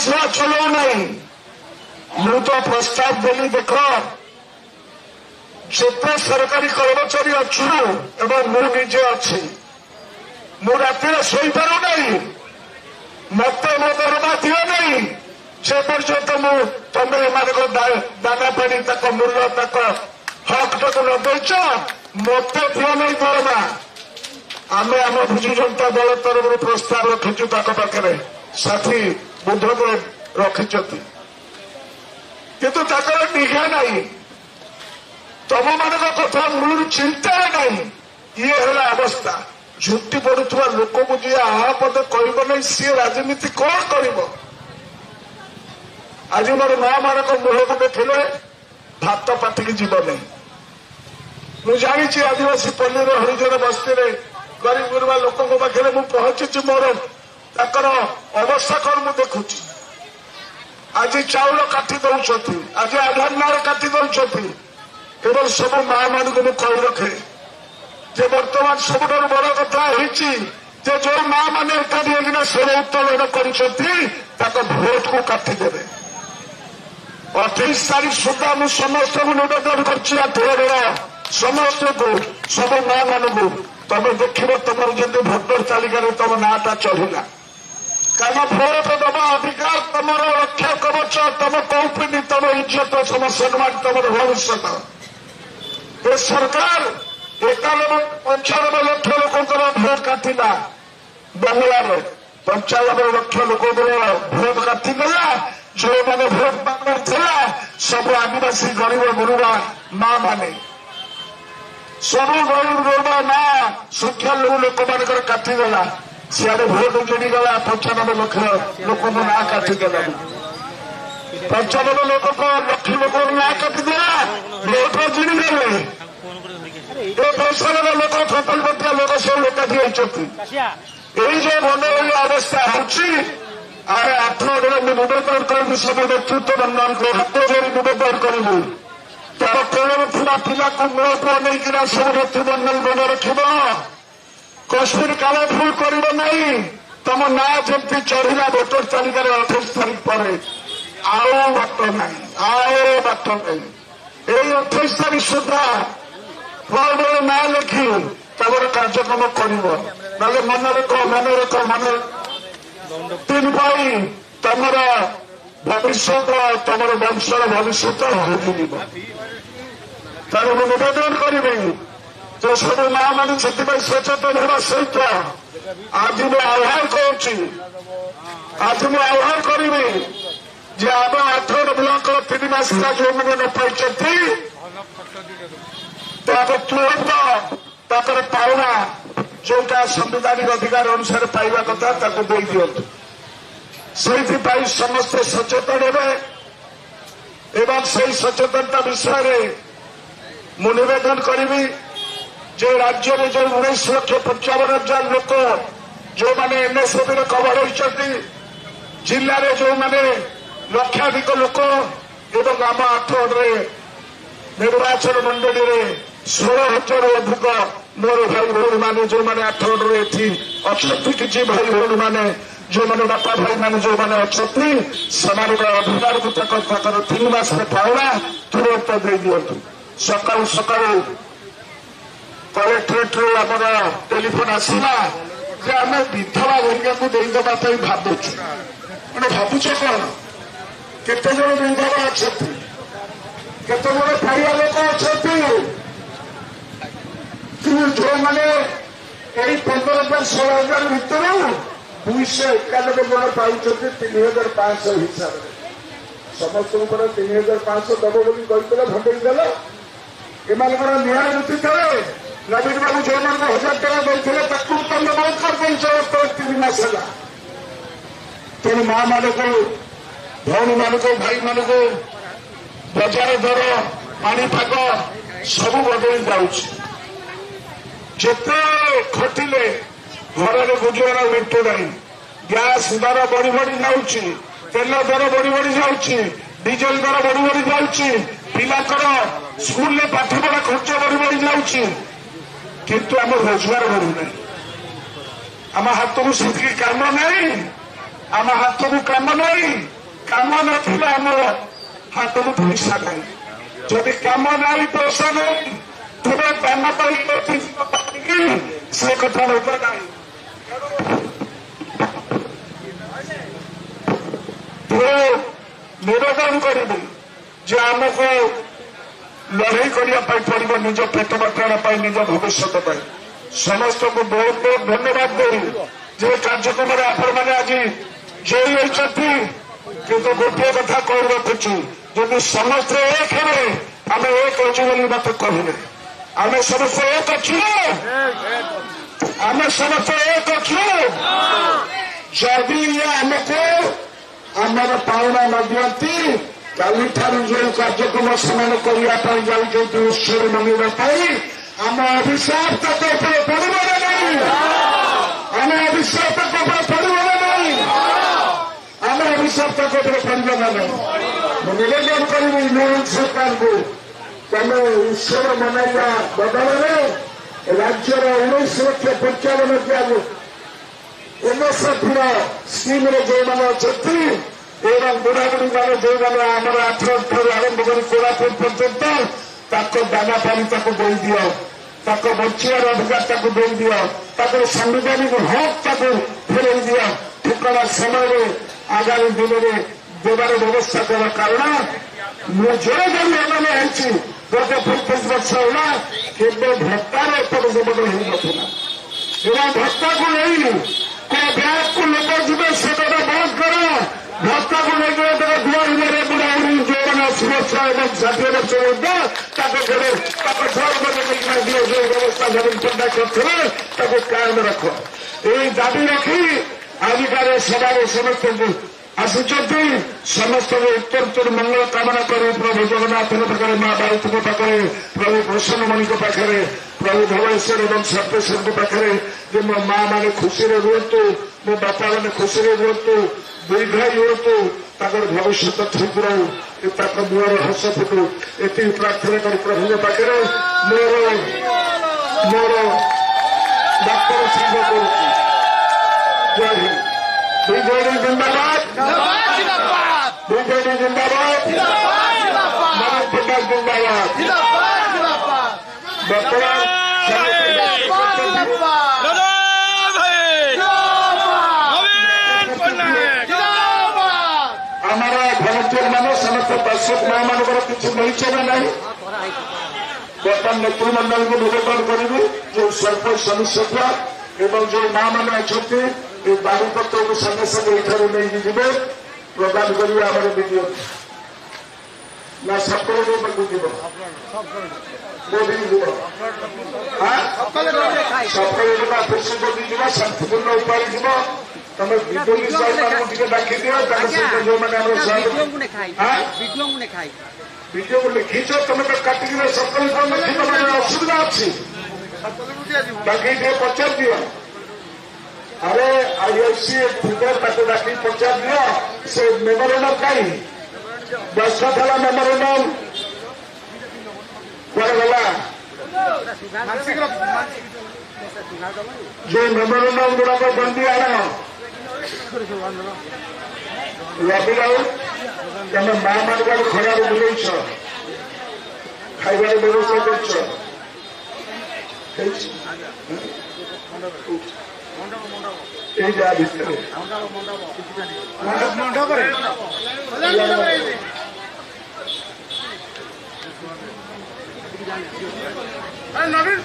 ସେବା ଚଲାଉ ନାହିଁ। ମୁଁ ତ ପ୍ରସ୍ତାବ ଦେଲି, ଦେଖ ଯେତେ ସରକାରୀ କର୍ମଚାରୀ ଅଛୁ ଏବଂ ମୁଁ ନିଜେ ଅଛି, ମୁଁ ରାତିରେ ଶୋଇପାରୁନାହିଁ, ମତେ ମୋ ଦରମା ଦିଅ ନାହିଁ। ଯେ ପର୍ଯ୍ୟନ୍ତ ମୁଁ ତମେ ଏମାନଙ୍କ ଦାନା ପାଣି ତାଙ୍କ ମୂଲ୍ୟ ତାଙ୍କ ହକଟାକୁ ନ ଦେଇଛ, ମତେ ଦିଅ ନାହିଁ ଦରମା। ଆମେ ଆମ ବିଜୁ ଜନତା ଦଳ ତରଫରୁ ପ୍ରସ୍ତାବ ରଖିଛୁ ତାଙ୍କ ପାଖରେ, ସାଥୀ ବୁଦ୍ଧଦେବ ରଖିଛନ୍ତି, କିନ୍ତୁ ତାଙ୍କର ନିଘା ନାହିଁ, ତମମାନଙ୍କ କଥା ମୂଳରୁ ଚିନ୍ତା ନାହିଁ। ଇଏ ହେଲା ଅବସ୍ଥା। ଝୁଟି ପଡୁଥିବା ଲୋକକୁ ଯିଏ ଆହା ପଦେ କହିବ ନାହିଁ, ସିଏ ରାଜନୀତି କଣ କରିବ? ଆଜି ମୋର ମା ମାନଙ୍କ ମୁହଁକୁ ଦେଖିଲେ ଭାତ ପାଟିକି ଯିବ ନାହିଁ। ମୁଁ ଜାଣିଛି ଆଦିବାସୀ ପଲ୍ଲୀର ହରିଜନ ବସ୍ତିରେ ଗରିବ ଗୁରୁବା ଲୋକଙ୍କ ପାଖରେ ମୁଁ ପହଞ୍ଚିଛି, ମୋର ତାଙ୍କର ଅବସ୍ଥା କଣ ମୁଁ ଦେଖୁଛି। ଆଜି ଚାଉଳ କାଟି ଦଉଛନ୍ତି, ଆଜି ଆଧାର ନାଁରେ କାଟି ଦଉଛନ୍ତି। କେବଳ ସବୁ ମା ମାନଙ୍କୁ ମୁଁ କହି ରଖେ ଯେ ବର୍ତ୍ତମାନ ସବୁଠାରୁ ବଡ କଥା ହେଇଛି ଯେ ଯୋଉ ମା ମାନେ ଏକାଠି ହେଇକିନା ସ୍ୱର ଉତ୍ତୋଳନ କରିଛନ୍ତି ତାଙ୍କ ଭୋଟକୁ କାଟିଦେବେ। 28 ତାରିଖ ସୁଦ୍ଧା ମୁଁ ସମସ୍ତଙ୍କୁ ନିବେଦନ କରିଛି, ଆଠଗଡ଼ର ସମସ୍ତଙ୍କୁ, ସବୁ ମା ମାନଙ୍କୁ, ତମେ ଦେଖିବ ତମର ଯଦି ଭୋଟର ତାଲିକାରେ ତମ ନାଁଟା ଚଢିଲା, କାରଣ ଭୋଟ ଦେବା ଅଧିକାର ତମର ରକ୍ଷା କବଚ, ତମ କୌପିନି, ତମ ଇଜ୍ଜତ, ତମ ସମ୍ମାନ, ତମର ଭବିଷ୍ୟତ। ଏ ସରକାର 95 ଲକ୍ଷ ଲୋକଙ୍କର ଭୋଟ କାଟିଲା, ବଙ୍ଗଳାରେ 95 ଲକ୍ଷ ଲୋକଙ୍କର ଭୋଟ କାଟିଦେଲା। ଯେଉଁମାନେ ଭୋଟ ପାଉନଥିଲା ସବୁ ଆଦିବାସୀ ଗରିବ ଗୁରୁବା ମା ମାନେ, ସବୁ ଗରିବ ଗୁରୁବା ମା ସଂଖ୍ୟାଲଘୁ ଲୋକମାନଙ୍କର କାଟିଦେଲା। ସିଆଡେ ଭୋଟ ଜିଣିଗଲା, 95 ଲକ୍ଷ ଲୋକଙ୍କ ନାଁ କାଟିଦେଲା, 95 ଲକ୍ଷ ଲୋକଙ୍କ ନାଁ କାଟିଦେଲା, ଭୋଟ ଜିଣିଗଲେ। ଏ ଦେଶର ଲୋକ, ଖତଲବତିଆ ଲୋକ ସବୁ ଏକାଠି ହେଇଛନ୍ତି। ଏଇ ଯୋଉ ମନେ ଏଇ ଅବସ୍ଥା ହେଉଛି, ଆରେ ଆଠଗଡ଼ରେ ମୁଁ ନିବେଦନ କରିବି, ସବୁ ନେତୃତ୍ୱ ମଣ୍ଡଳଙ୍କୁ ହାତ ଧରି ନିବେଦନ କରିବୁ, ତମ କୋଳରେ ଥିବା ପିଲାକୁ ମୂଳକୁ ନେଇକିନା ସବୁ ନେତୃମଣ୍ଡଳ ମନେ ରଖିବ। କଶ୍ମୀର କାଳ ଭୁଲ କରିବ ନାହିଁ। ତମ ନାଁ ଯେମିତି ଚଢିଲା ଭୋଟର ତାଲିକାରେ 28 ତାରିଖ ପରେ, ଆଉ ବାଟ ନାହିଁ, ଆଉ ବାଟ ନାହିଁ। ଏଇ 28 ତାରିଖ ସୁଦ୍ଧା ଫର୍ମରେ ନାଁ ଲେଖି ତମର କାର୍ଯ୍ୟକ୍ରମ କରିବ, ନହେଲେ ମନେ ରଖ ତିନି ପାଇଁ ତମର ଭବିଷ୍ୟତ, ତମର ବଂଶର ଭବିଷ୍ୟତ ହଜିଯିବ। ତେଣୁ ମୁଁ ନିବେଦନ କରିବି ଯେ ସବୁ ମା ମାନେ ସେଥିପାଇଁ ସଚେତନ ହେବା ସହିତ ଆଜି ମୁଁ ଆହ୍ୱାନ କରୁଛି, ଆଜି ମୁଁ ଆହ୍ୱାନ କରିବି ଯେ ଆମ ଆଠଗଡ଼ ବ୍ଲକର 3 ମାସ ହେଲା ଯେଉଁମାନେ ନ ପାଇଛନ୍ତି ତାକୁ ତୁରନ୍ତ ତାଙ୍କର ପାଉଣା ଯୋଉଟା ସାମ୍ବିଧାନିକ ଅଧିକାର ଅନୁସାରେ ପାଇବା କଥା ତାକୁ ଦେଇ ଦିଅନ୍ତୁ। ସେଇଥିପାଇଁ ସମସ୍ତେ ସଚେତନ ହେବେ ଏବଂ ସେହି ସଚେତନତା ବିଷୟରେ ମୁଁ ନିବେଦନ କରିବି ଯେ ରାଜ୍ୟରେ ଯେଉଁ 19,55,000 ଲୋକ ଯେଉଁମାନେ ଏନ୍ଏସ୍ଏବିରେ କଭର ହୋଇଛନ୍ତି, ଜିଲ୍ଲାରେ ଯେଉଁମାନେ ଲକ୍ଷାଧିକ ଲୋକ ଏବଂ ଆମ ଆଠଗଡ଼ରେ ନିର୍ବାଚନ ମଣ୍ଡଳୀରେ 16,000ରୁ ଅଧିକ ମୋର ଭାଇ ଭଉଣୀମାନେ ଯେଉଁମାନେ ଆଠଗଡ଼ରେ ଏଠି ଅଛନ୍ତି, କିଛି ଭାଇ ଭଉଣୀମାନେ ଯେଉଁମାନେ ବାପା ଭାଇମାନେ ଯେଉଁମାନେ ଅଛନ୍ତି, ସେମାନଙ୍କ ଅଧିକାରକୁ ତାଙ୍କର 3 ମାସର ପାଉଣା ତୁରନ୍ତ ଦେଇ ଦିଅନ୍ତୁ। ସକାଳୁ ସକାଳୁ କଲେକ୍ଟରେଟ୍ରୁ ଆମର ଟେଲିଫୋନ ଆସିଲା ଯେ ଆମେ ବିଧବା ଘରିକାକୁ ଦେଇଦେବା ପାଇଁ ଭାବୁଛୁ। ମାନେ ଭାବୁଛ କଣ? କେତେ ଜଣ ବିଧବା ଅଛନ୍ତି, କେତେ ଜଣ ପରିବା ଲୋକ ଅଛନ୍ତି, ଯେଉଁମାନେ ଏଇ 15,000-16,000 ଭିତରୁ 291 ଜଣ ପାଉଛନ୍ତି 3,500 ହିସାବରେ। ସମସ୍ତଙ୍କର 3,500 ଦବ ବୋଲି କହିଥିଲେ, ଭଣ୍ଡେଇ ଦେଲ। ଏମାନଙ୍କର ନିଆଁ ବୃତ୍ତି ଥିଲେ। ନବୀନ ବାବୁ ଯେଉଁମାନଙ୍କୁ 1,000 ଟଙ୍କା ଦେଇଥିଲେ ତାକୁ ତମେ ବନ୍ଦ କରିଦେଇଛ 3 ମାସ ହେଲା। ତେଣୁ ମା ମାନଙ୍କୁ, ଭଉଣୀମାନଙ୍କୁ, ଭାଇମାନଙ୍କୁ ବଜାର ଦର, ପାଣିପାଗ ସବୁ ବଦଳି ଯାଉଛି। ଯେତେ ଖଟିଲେ ଘରରେ ଗୁଜୁରାଣ ମେଣ୍ଟୁ ନାହିଁ। ଗ୍ୟାସ ଦର ବଢି ବଢି ଯାଉଛି, ତେଲ ଦର ବଢି ବଢି ଯାଉଛି, ଡିଜେଲ ଦର ବଢି ବଢି ଯାଉଛି, ପିଲାଙ୍କର ସ୍କୁଲରେ ପାଠପଢା ଖର୍ଚ୍ଚ ବଢି ବଢି ଯାଉଛି, କିନ୍ତୁ ଆମ ରୋଜଗାର ବଢୁନାହିଁ। ଆମ ହାତକୁ ସେତିକି କାମ ନାହିଁ। ଆମ ହାତକୁ କାମ ନାହିଁ, କାମ ନଥିଲେ ଆମର ହାତକୁ ପଇସା ନାହିଁ। ଯଦି କାମ ନାହିଁ ପଇସା ନାହିଁ ତୁମେ ଦାନ ପାଇକି ସେ କଥା ରୂପ ନାହିଁ। ନିବେଦନ କରିବି ଯେ ଆମକୁ ଲଢେଇ କରିବା ପାଇଁ ପଡିବ ନିଜ ପେଟ ପାଟଣା ପାଇଁ, ନିଜ ଭବିଷ୍ୟତ ପାଇଁ। ସମସ୍ତଙ୍କୁ ବହୁତ ବହୁତ ଧନ୍ୟବାଦ ଦେଇ ଯେ କାର୍ଯ୍ୟକ୍ରମରେ ଆପଣମାନେ ଆଜି ଜୟୀ ହୋଇଛନ୍ତି। କିନ୍ତୁ ଗୋଟିଏ କଥା କହି ରଖୁଛୁ, ଯଦି ସମସ୍ତେ ଏକ ହେବେ ଆମେ ଏକ ଅଛୁ ବୋଲି ମତେ କହିଲେ। ଆମେ ସମସ୍ତେ ଏକ ଅଛୁ, ଆମେ ସମସ୍ତେ ଏକ ଅଛୁ। ଯଦି ଇଏ ଆମକୁ ଆମର ପାଉଣା ନ ଦିଅନ୍ତି, କାଲିଠାରୁ ଯେଉଁ କାର୍ଯ୍ୟକ୍ରମ ସେମାନେ କରିବା ପାଇଁ ଯାଉଛନ୍ତି ଉତ୍ସବ ମନେଇବା ପାଇଁ, ଆମ ଅଭିଶାପ ତାଙ୍କ ଉପରେ ପଡ଼ିବ ନା ନାହିଁ? ଆମ ଅଭିଶାପ ତାଙ୍କ ଉପରେ ପଡ଼ିବ ନା ନାହିଁ? ଆମ ଅଭିଶାପ ତାଙ୍କ ଉପରେ ପଡ଼ିବ ନା ନାହିଁ? ମୁଁ ନିବେଦନ କରିବି ନୂଆ ସରକାରଙ୍କୁ, ତମେ ଉତ୍ସବ ମନାଇବା ବଦଳରେ ରାଜ୍ୟର 19,55,000 MSFର ସ୍କିମରେ ଯେଉଁମାନେ ଅଛନ୍ତି ଏବଂ ବୁଢ଼ାବୁଢ଼ୀ ମାନେ ଯେଉଁମାନେ ଆମର 8ଠାରୁ ଆରମ୍ଭ କରି କୋରାପୁଟ ପର୍ଯ୍ୟନ୍ତ ତାଙ୍କ ଦାନା ପାଣି ତାକୁ ଦେଇଦିଅ, ତାକୁ ବଞ୍ଚିବାର ଅଧିକାର ତାକୁ ଦେଇଦିଅ, ତାଙ୍କର ସାମ୍ବିଧାନିକ ହକ୍ ତାକୁ ଫେରାଇ ଦିଅ। ଠିକଣା ସମୟରେ ଆଗାମୀ ଦିନରେ ଦେବାର ବ୍ୟବସ୍ଥା କର। କାରଣ ମୁଁ ଜୋର କରି ଏମାନେ ହେଇଛି ଗତ 35 ବର୍ଷ ହେଲା କେବେ ଭତ୍ତାର ଏପଟ ସେପଟ ହେଇନଥିଲା। ଏବଂ ଭତ୍ତାକୁ ନେଇ କୋଉ ବ୍ୟାଙ୍କକୁ ଲୋକ ଯିବେ ସେଟା ବନ୍ଦ କର। ଭତ୍ତାକୁ ନେଇକି ଦୁଆରେ ବୁଢ଼ାବୁଢ଼ୀ ଯେଉଁମାନେ 80 ବର୍ଷ ଏବଂ 60 ବର୍ଷ ବୃଦ୍ଧ ତାଙ୍କ ଘରେ ତାଙ୍କ ଘର ନେଇକିନା ଯୋଉ ବ୍ୟବସ୍ଥା ନବୀନ ପଟ୍ଟନାୟକ କରିଥିଲେ ତାକୁ କାୟମ ରଖ। ଏଇ ଦାବି ରଖି ଆଜିକାର ସଭାରେ ସମସ୍ତଙ୍କୁ ଆସିଛନ୍ତି। ସମସ୍ତଙ୍କୁ ଉତ୍ତର ମଙ୍ଗଳ କାମନା କରି ପ୍ରଭୁ ଜଗନ୍ନାଥଙ୍କ ପାଖରେ, ମା ଭାରତୀଙ୍କ ପାଖରେ, ପ୍ରଭୁ ପ୍ରସନ୍ନମଣିଙ୍କ ପାଖରେ, ପ୍ରଭୁ ଧବଳେଶ୍ୱର ଏବଂ ସର୍ବେଶ୍ୱରଙ୍କ ପାଖରେ ଯେ ମୋ ମା ମାନେ ଖୁସିରେ ରୁହନ୍ତୁ, ମୋ ବାପା ମାନେ ଖୁସିରେ ରୁହନ୍ତୁ, ଦୀର୍ଘାୟୁ ହୁଅନ୍ତୁ, ତାଙ୍କର ଭବିଷ୍ୟତ ଠିକ ରହୁ, ତାଙ୍କ ମୁହଁରେ ହସ ଫୁଟୁ, ଏତିକି ପ୍ରାର୍ଥନା କରି ପ୍ରଭୁଙ୍କ ପାଖରେ ମୋର ଡାକ୍ତର ସଂଘ କରୁଛି। ଜୟ ହିନ୍ଦ। ବିଜେଡି ଜିନ୍ଦାବାଦ, ବିଜେଡି ଜିନ୍ଦାବାଦ, ନବୀନ ପଟ୍ଟନାୟକ ଜିନ୍ଦାବାଦ। ବର୍ତ୍ତମାନ ଆମର ଭଲଣ୍ଟିୟର ମାନେ ସମସ୍ତ ଦର୍ଶକ ମା ମାନଙ୍କର କିଛି ମିଳିଛି ନା ନାହିଁ? ବର୍ତ୍ତମାନ ନେତୃମଣ୍ଡଳଙ୍କୁ ନିବେଦନ କରିବି ଯୋଉ ସରପଞ୍ଚ ସଦସ୍ୟ ଏବଂ ଯୋଉ ମା ମାନେ ଅଛନ୍ତି এই ବାରିପତ୍ରକୁ ସାଙ୍ଗେ ସାଙ୍ଗେ ଏଠାରୁ ନେଇକି ଯିବେ, ପ୍ରଦାନ କରିବେ ଆମର ବିଡିଓ ନା ସକାଳେ ପାଖକୁ ଯିବ, କୋଉଠିକି ଯିବ? ସକାଳେ ଯିବା ପଶୁପତି ଯିବ, ଶାନ୍ତିପୂର୍ଣ୍ଣ ଉପାୟ ଯିବ। ତମେ ବିଜେପି ସାହିମାନଙ୍କୁ ଟିକେ ଡାକିଦିଅ, ତାଙ୍କ ସହିତ ଯୋଉମାନେ ଆମର ଭିଡିଓକୁ ଲେଖିଛ, ତମେ ତ କାଟିକିନା ସକାଳେ ଲେଖିବ, ମାନେ ଅସୁବିଧା ଅଛି। ବାକି ଟିକେ ପଚାରି ଦିଅ। अरे आईएफसी फिगर ताको डाकी पचार दिया से मेमोरेंडम काई 10 था मेमोरेंडम कुआरे गला जो मेमोरेंडम गुड़ाक बंदी आना रवि राउत तमें माँ मानवार खराब बुलेछ खाइबार व्यवस्था करछ এই যা ভিতরে নবীন